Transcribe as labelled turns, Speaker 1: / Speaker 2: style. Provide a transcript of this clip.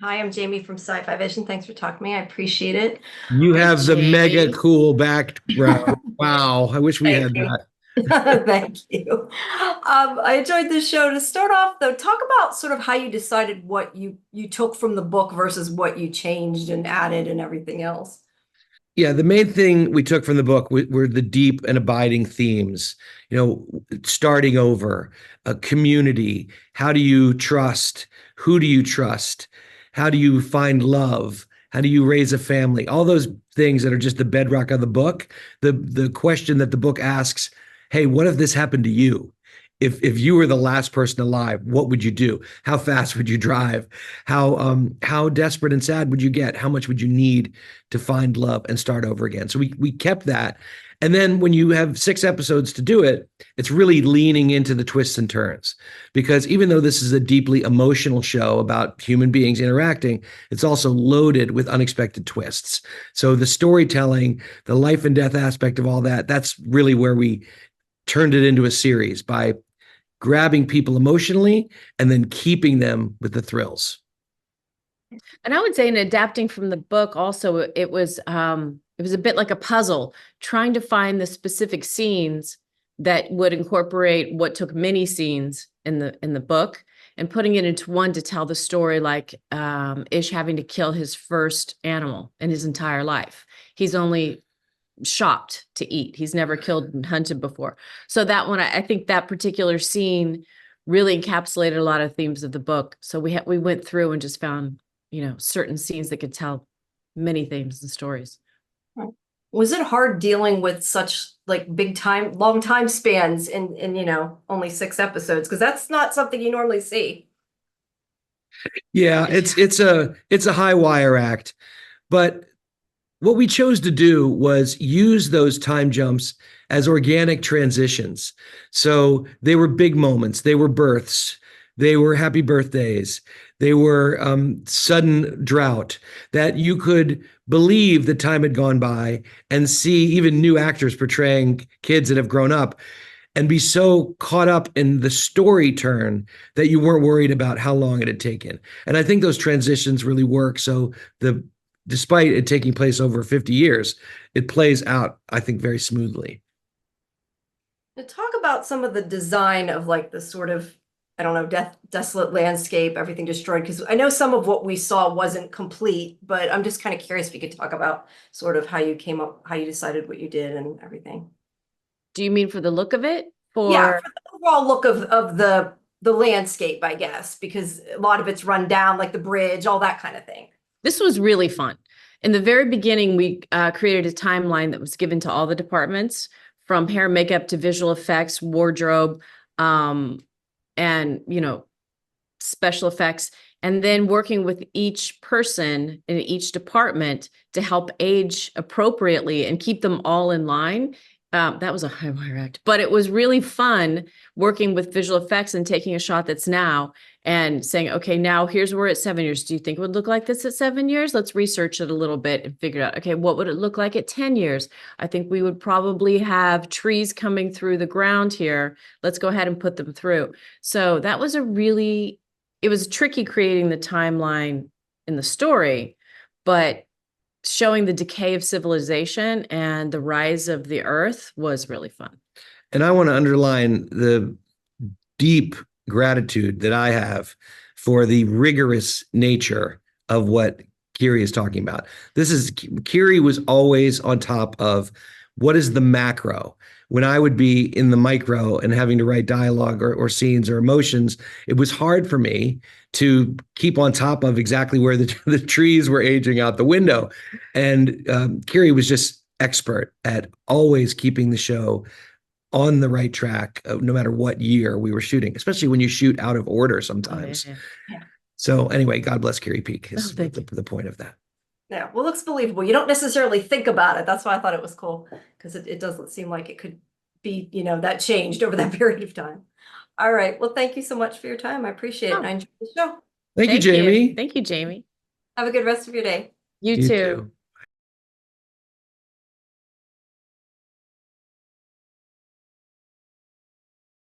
Speaker 1: Hi, I'm Jamie from Sci-Fivision. Thanks for talking to me. I appreciate it.
Speaker 2: You
Speaker 3: Hi,
Speaker 2: have the mega
Speaker 3: Jamie.
Speaker 2: cool background. Wow. I wish we
Speaker 1: Thank
Speaker 2: had
Speaker 1: you.
Speaker 2: that.
Speaker 1: Thank you. I enjoyed this show. To start off, though, talk about sort of how you decided what you took from the book versus what you changed and added and everything else.
Speaker 2: Yeah, the main thing we took from the book were the deep and abiding themes. Starting over, a community. How do you trust? Who do you trust? How do you find love? How do you raise a family? All those things that are just the bedrock of the book. The question that the book asks, hey, what if this happened to you? If you were the last person alive, what would you do? How fast would you drive? How desperate and sad would you get? How much would you need to find love and start over again? So we kept that. And then when you have 6 episodes to do it, it's really leaning into the twists and turns. Because even though this is a deeply emotional show about human beings interacting, it's also loaded with unexpected twists. So the storytelling, the life and death aspect of all that, that's really where we turned it into a series by grabbing people emotionally and then keeping them with the thrills.
Speaker 3: And I would say in adapting from the book also, it was a bit like a puzzle, trying to find the specific scenes that would incorporate what took many scenes in the book and putting it into one to tell the story, like Ish having to kill his first animal in his entire life. He's only shopped to eat. He's never killed and hunted before. So that one, I think that particular scene really encapsulated a lot of themes of the book. So we went through and just found, certain scenes that could tell many themes and stories.
Speaker 1: Was it hard dealing with such like big time, long time spans in only 6 episodes? Because that's not something you normally see.
Speaker 2: Yeah, it's a high wire act, but what we chose to do was use those time jumps as organic transitions. So they were big moments, they were births, they were happy birthdays, they were sudden drought that you could believe the time had gone by and see even new actors portraying kids that have grown up and be so caught up in the story turn that you weren't worried about how long it had taken. And I think those transitions really work. So the despite it taking place over 50 years, it plays out, I think, very smoothly.
Speaker 1: To talk about some of the design of like the sort of, I don't know, desolate landscape, everything destroyed, because I know some of what we saw wasn't complete, but I'm just kind of curious if you could talk about sort of how you came up, how you decided what you did and everything.
Speaker 3: Do you mean for the look of it?
Speaker 1: Yeah,
Speaker 3: For
Speaker 1: for the overall look of the landscape, I guess, because a lot of it's run down, like the bridge, all that kind of thing.
Speaker 3: This was really fun. In the very beginning, we created a timeline that was given to all the departments, from hair, makeup to visual effects, wardrobe, um, and special effects, and then working with each person in each department to help age appropriately and keep them all in line. That was a high wire act, but it was really fun working with visual effects and taking a shot that's now and saying, okay, now here's where it's 7 years. Do you think it would look like this at 7 years? Let's research it a little bit and figure out, okay, what would it look like at 10 years? I think we would probably have trees coming through the ground here. Let's go ahead and put them through. So that was it was tricky creating the timeline in the story, but showing the decay of civilization and the rise of the earth was really fun.
Speaker 2: And I want to underline the deep gratitude that I have for the rigorous nature of what Kearie is talking about. Kearie was always on top of what is the macro. When I would be in the micro and having to write dialogue or scenes or emotions, it was hard for me to keep on top of exactly where the trees were aging out the window. And Kearie was just expert at always keeping the show on the right track, no matter what year we were shooting, especially when you shoot out of order
Speaker 3: Oh, yeah,
Speaker 2: sometimes.
Speaker 3: yeah.
Speaker 1: Yeah.
Speaker 2: So anyway, God bless Kearie Peak
Speaker 3: Oh,
Speaker 2: is
Speaker 3: thank you.
Speaker 2: the point of that.
Speaker 1: Yeah, well, it looks believable. You don't necessarily think about it. That's why I thought it was cool, because it doesn't seem like it could be that changed over that period of time. All right. Well, thank you so much for your time. I appreciate it. And I
Speaker 3: Oh,
Speaker 1: enjoyed the show.
Speaker 2: Thank you,
Speaker 3: thank you.
Speaker 2: Jamie.
Speaker 3: Thank you, Jamie.
Speaker 1: Have a good rest of your day.
Speaker 3: You
Speaker 2: You
Speaker 3: too.
Speaker 2: too.